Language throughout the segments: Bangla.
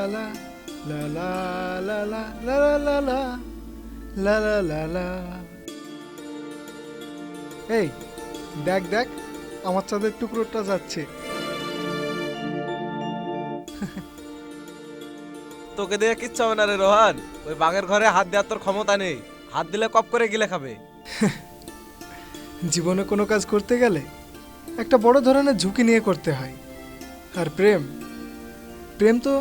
লা লা লা লা লা লা লা লা লা লা লা লা। এই দেখ দেখ, আমার চাঁদের টুকরোটা যাচ্ছে। তোকে দিয়ে কিচ্ছু হবে না রে রোহান, ওই বাঘের ঘরে হাত দেওয়ার তোর ক্ষমতা নেই, হাত দিলে কপ করে গিলে খাবে। জীবনে কোনো কাজ করতে গেলে একটা বড় ধরনের ঝুঁকি নিয়ে করতে হয়, আর প্রেম প্রেম তো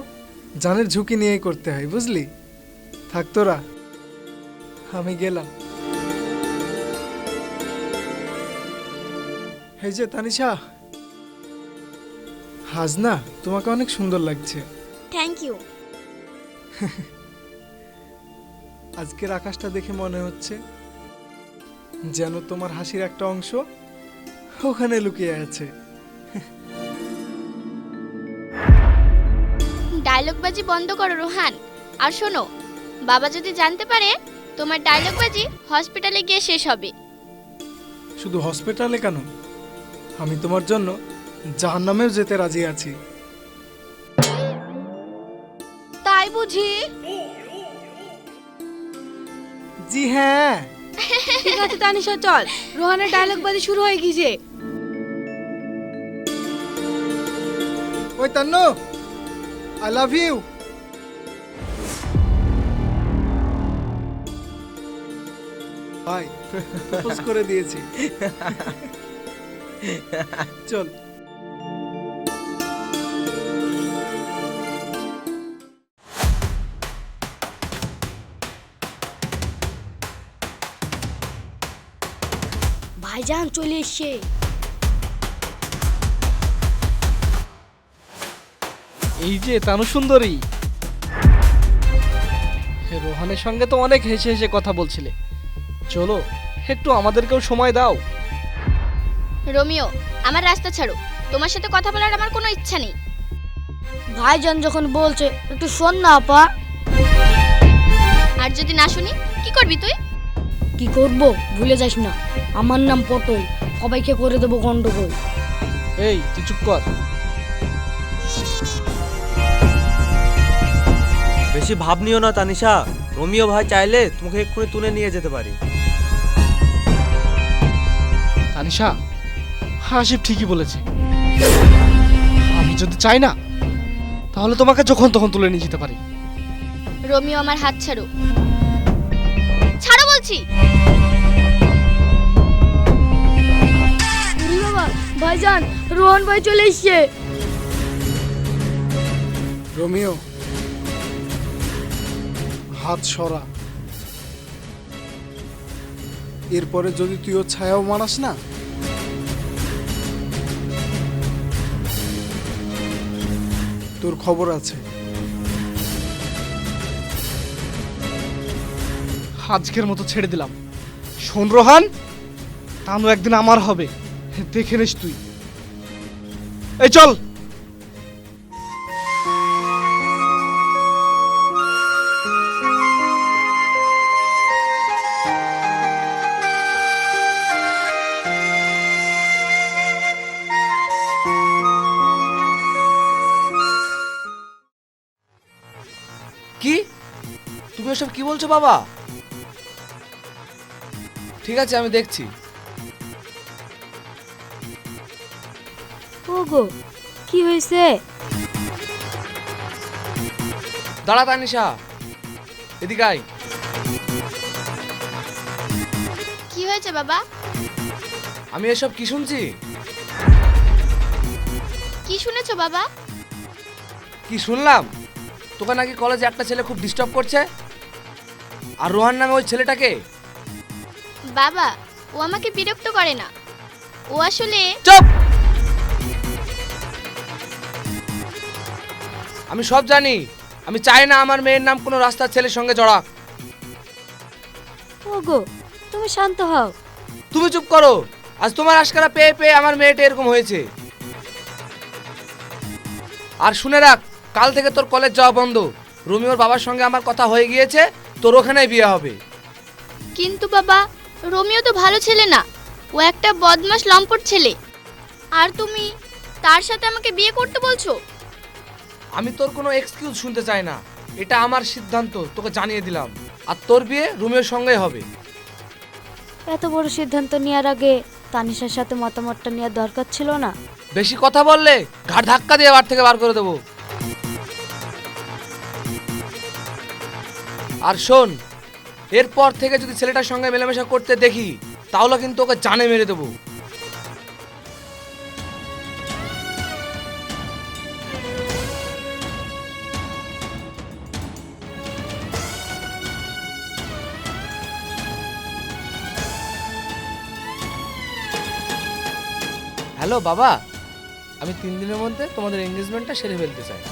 জানের ঝুঁকি নিয়েই করতে হয়, বুঝলি? থাক তোরা, আমি গেলাম। এই যে তানিশা, হাজনা তোমাকে অনেক সুন্দর লাগছে। Thank you. আজকের আকাশটা দেখে মনে হচ্ছে যেন তোমার হাসির একটা অংশ ওখানে লুকিয়ে আছে। ডায়লগবাজি বন্ধ করো রোহান। আর শোনো, বাবা যদি জানতে পারে তোমার ডায়লগবাজি হসপিটালে গিয়ে শেষ হবে। শুধু হসপিটালে কেন, আমি তোমার জন্য জাহান্নামেও যেতে রাজি আছি। তাই বুঝি? জি হ্যাঁ। ঠিক আছে তানিশা, চল, রোহানের ডায়লগবাজি শুরু হয়ে গিয়েছে। ওই তান্নু, আই লাভ ইউ। ভাই প্রপোজ করে দিয়েছি। চল। ভাইজান চলে এসছে। এই যে তানু সুন্দরী, রোহানের সঙ্গে তো অনেক হেসে হেসে কথা বলছিলে, চলো একটু আমাদেরকেও সময় দাও। রোমিও, আমার রাস্তা ছাড়ো, তোমার সাথে কথা বলার আমার কোনো ইচ্ছা নেই। ভাইজান যখন বলছে একটু শোন না আপা। আর যদি না শুনি কি করবি তুই? কি করব ভুলে যাস না, আমার নাম পটল, সবাইকে করে দেবো গন্ডগোল। এই তুই চুপ কর। বেশি ভাব নিও না তানিশা, রোমিও ভাই চাইলে তোমাকে এক্ষুনি তুলে নিয়ে যেতে পারি। তানিশা, হাসিব ঠিকই বলেছে, আমি যদি চাই না তাহলে তোমাকে যখন তখন তুলে নিয়ে যেতে পারি। রোমিও, আমার হাত ছাড়ো, ছাড়ো বলছি। বাবা, ভাইজান রোহন ভাই চলে এসছে। রোমিও, হাত সরা। এরপরে যদি তুই ওর ছায়াও মানাস না, তোর খবর আছে। আজকের মতো ছেড়ে দিলাম। শোন রোহান, তানু একদিন আমার হবে, দেখে নিস তুই। এই চল। কি? তুমি ওসব কি বলছো বাবা? ঠিক আছে, আমি দেখছি। ওগো, কি হয়েছে? দাঁড়া তানিশা, এদিকে আয়। কি হয়েছে বাবা? আমি এসব কি শুনছি? কি শুনেছো বাবা? কি শুনলাম? তোকে নাকি কলেজে একটা ছেলে খুব ডিস্টার্ব করছে, আর রোহান নামে ওই ছেলেটাকে। বাবা, ও আমাকে বিরক্ত করে না, ও আসলে... চুপ! আমি সব জানি। আমি চাই না আমার মেয়ের নাম কোনো রাস্তার ছেলের সঙ্গে জড়াক। ওগো, তুমি শান্ত হও। তুমি চুপ করো। আজ তোমার আশকারা পেয়ে পেয়ে আমার মেয়েটা এরকম হয়েছে। আর শুনে রাখ, কাল থেকে তোর কলেজ যাওয়া বন্ধ। রোমিওর বাবার সঙ্গে আমার কথা হয়ে গিয়েছে, তোর ওখানেই বিয়ে হবে। কিন্তু বাবা, রোমিও তো ভালো ছেলে না, ও একটা বদমাশ লম্পট ছেলে। আর তুমি তার সাথে আমাকে বিয়ে করতে বলছো? আমি তোর কোনো এক্সকিউজ শুনতে চাই না, এটা আমার সিদ্ধান্ত, তোকে জানিয়ে দিলাম। আর তোর বিয়ে রুমের সঙ্গেই হবে। এত বড় সিদ্ধান্ত নেওয়ার আগে তানিশার সাথে মতামতটা নেওয়ার দরকার ছিল না? বেশি কথা বললে ঘাট ধাক্কা দিয়ে বাড়ি থেকে বার করে দেবো। আর শোন, এরপর থেকে যদি ছেলেটার সঙ্গে মেলামেশা করতে দেখি তাহলে কিন্তু ওকে জানে মেরে দেবো। হ্যালো বাবা, আমি 3 দিনের মধ্যে তোমাদের এঙ্গেজমেন্টটা সেরে ফেলতে চাই।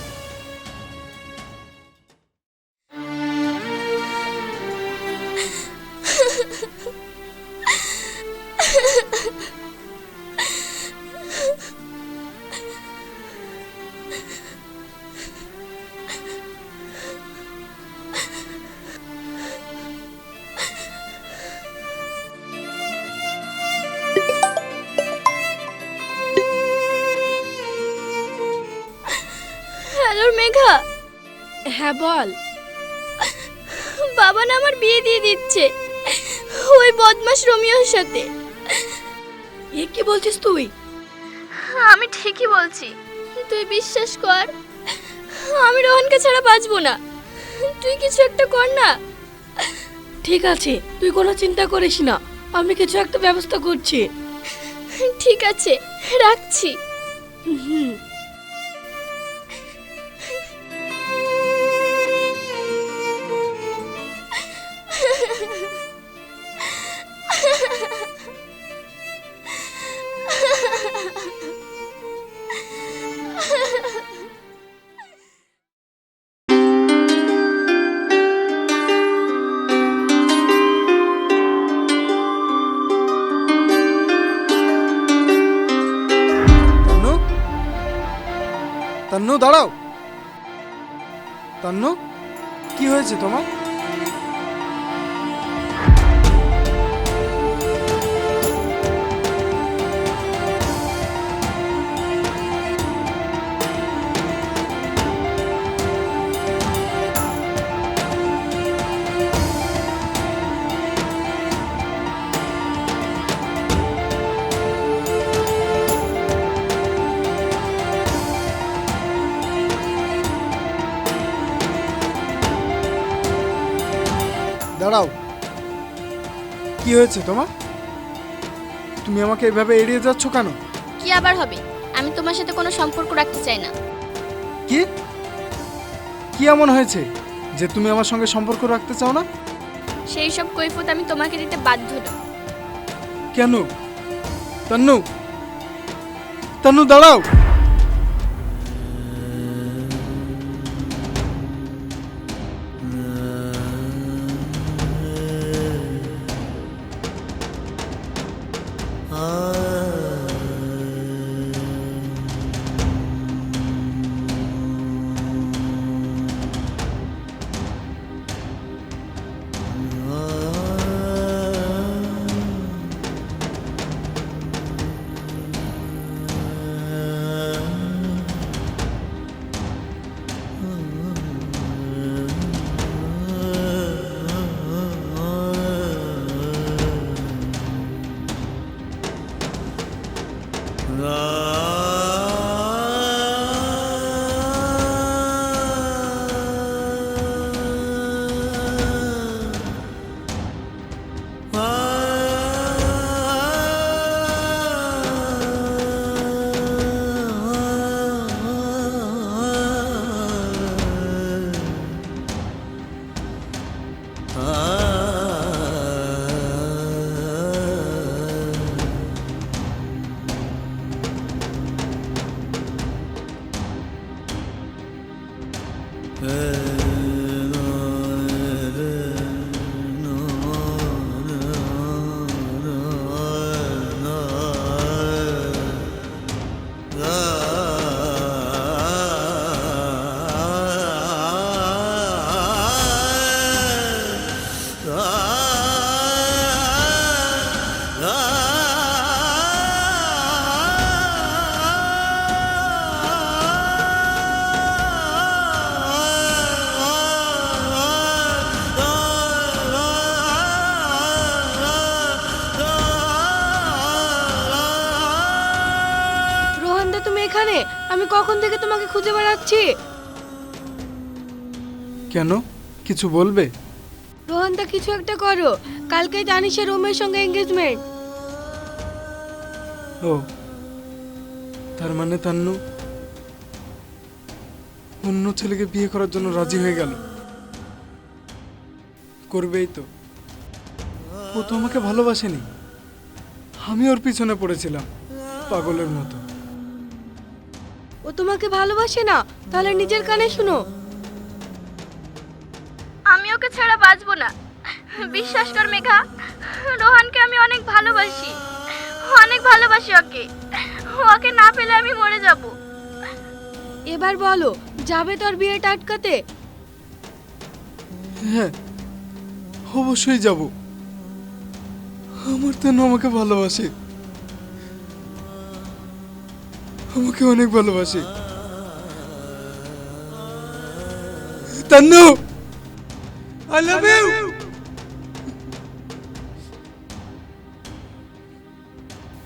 হ্যালো মেঘা। হ্যাঁ বল। বাবা না আমার বিয়ে দিয়ে দিচ্ছে ওই বদমাশ রোমিওর সাথে। এ কি বলছিস তুই? আমি ঠিকই বলছি, তুই বিশ্বাস কর, আমি রোহনকে ছাড়া বাঁচবো না। তুই কিছু একটা কর না। ঠিক আছে, তুই কোনো চিন্তা করিস না, আমি কিছু একটা ব্যবস্থা করছি। ঠিক আছে, রাখছি। হুম। তন্নু, তন্নু দাঁড়াও। তন্নু, কি হয়েছে তোমার? দাঁড়াও, কি হয়েছে তোমার? তুমি আমাকে এভাবে এড়িয়ে যাচ্ছ কেন? কি আবার হবে? আমি তোমার সাথে কোনো সম্পর্ক রাখতে চাই না। কি কি এমন হয়েছে যে তুমি আমার সঙ্গে সম্পর্ক রাখতে চাও না? সেই সব কৈফিয়ত আমি তোমাকে দিতে বাধ্য নই। কেন? তন্নু, তন্নু দাঁড়াও। এখানে? আমি কখন থেকে তোমাকে খুঁজে বেড়াচ্ছি। কেন, কিছু বলবে? রোহানদা কিছু একটা করো, কালকে তানিশা রোমের সঙ্গে এঙ্গেজমেন্ট। ও, তার মানে তান্নু অন্য ছেলেকে বিয়ে করার জন্য রাজি হয়ে গেল। করবেই তো। ও তো আমাকে ভালোবাসেনি, আমি ওর পিছনে পড়েছিলাম পাগলের মতো। ও তোমাকে ভালোবাসে না? তাহলে নিজের কানে শুনো। আমি ওকে ছাড়া বাঁচবো না। বিশ্বাস কর মেঘা, রোহানকে আমি অনেক ভালোবাসি, অনেক ভালোবাসি ওকে। ওকে না পেলে আমি মরে যাব। এবার বলো, যাবে তোর বিয়েটা আটকাতে? হ্যাঁ, অবশ্যই যাব। আমার তান্নু আমাকে ভালোবাসে, আমাকে অনেক ভালোবাসে। Tannu, I love you.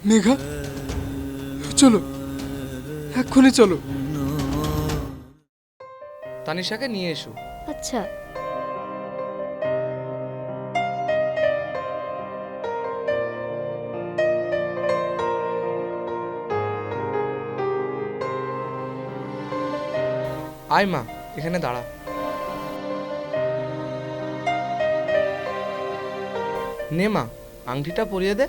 Megha, চলো, এক্ষুনি চলো। তানিশাকে নিয়ে এসো। আচ্ছা। আয় মা, এখানে দাঁড়া। নে মা, আংটিটা পরিয়ে দে।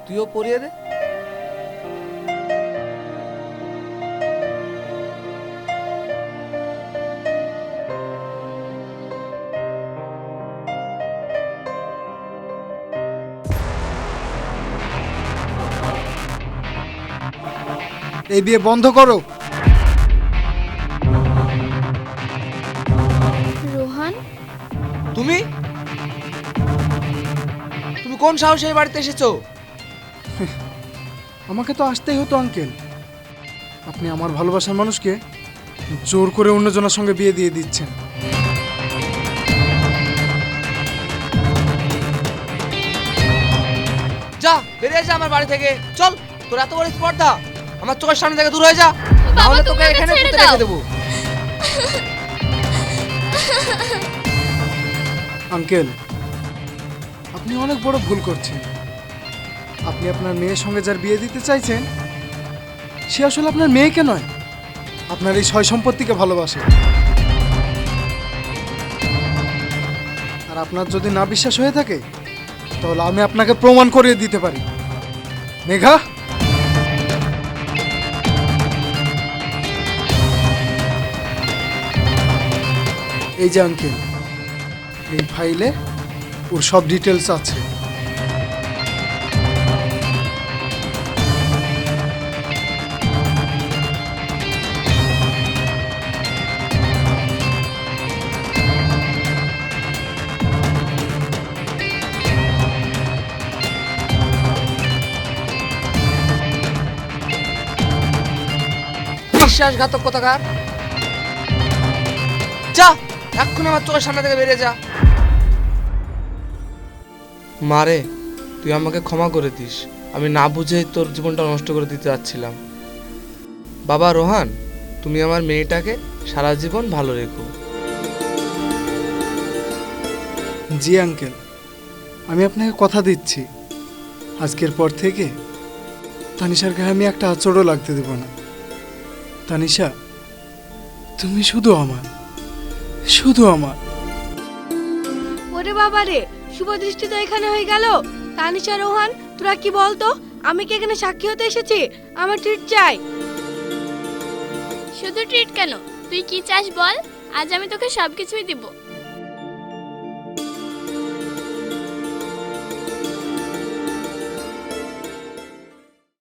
তুইও পরিয়ে দে। এই বিয়ে বন্ধ করো। রোহান, তুমি তুমি কোন সাহসে এই বাড়িতে এসেছো? আমাকে তো আসতেই হতো আঙ্কেল। আপনি আমার ভালোবাসার মানুষকে জোর করে অন্যজনের সঙ্গে বিয়ে দিয়ে দিচ্ছেন। যা, বেরিয়ে যা আমার বাড়ি থেকে। চল, তোর এত বড় স্পর্ধা, আমার চোখের সামনে থেকে দূর হয়ে যা, নাহলে তোকে তুমি ওকে এখানে ছেড়ে পুঁতে দাও। রেখে দেবো। আঙ্কেল, আপনি অনেক বড় ভুল করছেন। আপনি আপনার মেয়ের সঙ্গে যার বিয়ে দিতে চাইছেন, সে আসলে আপনার মেয়েকে নয়, আপনার এই সয় সম্পত্তিকে ভালোবাসে। আর আপনার যদি না বিশ্বাস হয়ে থাকে, তাহলে আমি আপনাকে প্রমাণ করিয়ে দিতে পারি। মেঘা, এই যে আঙ্কেল, এই ফাইলে ওর সব ডিটেলস আছে। বিশ্বাসঘাতক কোথাকার! যা, এক্ষুনি আমার চোখের সামনে থেকে বেরিয়ে যা। মারে, তুই আমাকে ক্ষমা করে দিস, আমি না বুঝেই তোর জীবনটা নষ্ট করে দিতে যাচ্ছিলাম। বাবা রোহান, তুমি আমার মেয়েটাকে সারা জীবন ভালো রেখো। জি আঙ্কেল, আমি আপনাকে কথা দিচ্ছি, আজকের পর থেকে তানিশার গায়ে আমি একটা আঁচড়ও লাগতে দেব না। তানিশা, তুমি শুধু আমার, শুধু আমার। ওরে বাবা রে, শুভ দৃষ্টি তো এখানে হয়ে গেল। তানিশা, রোহান, তোরা কি বলতো? আমি কি এখানে সাক্ষী হতে এসেছি? আমার ট্রিট চাই। শুধু ট্রিট কেন, তুই কি চাস বল, আজ আমি তোকে সব কিছুই দিব।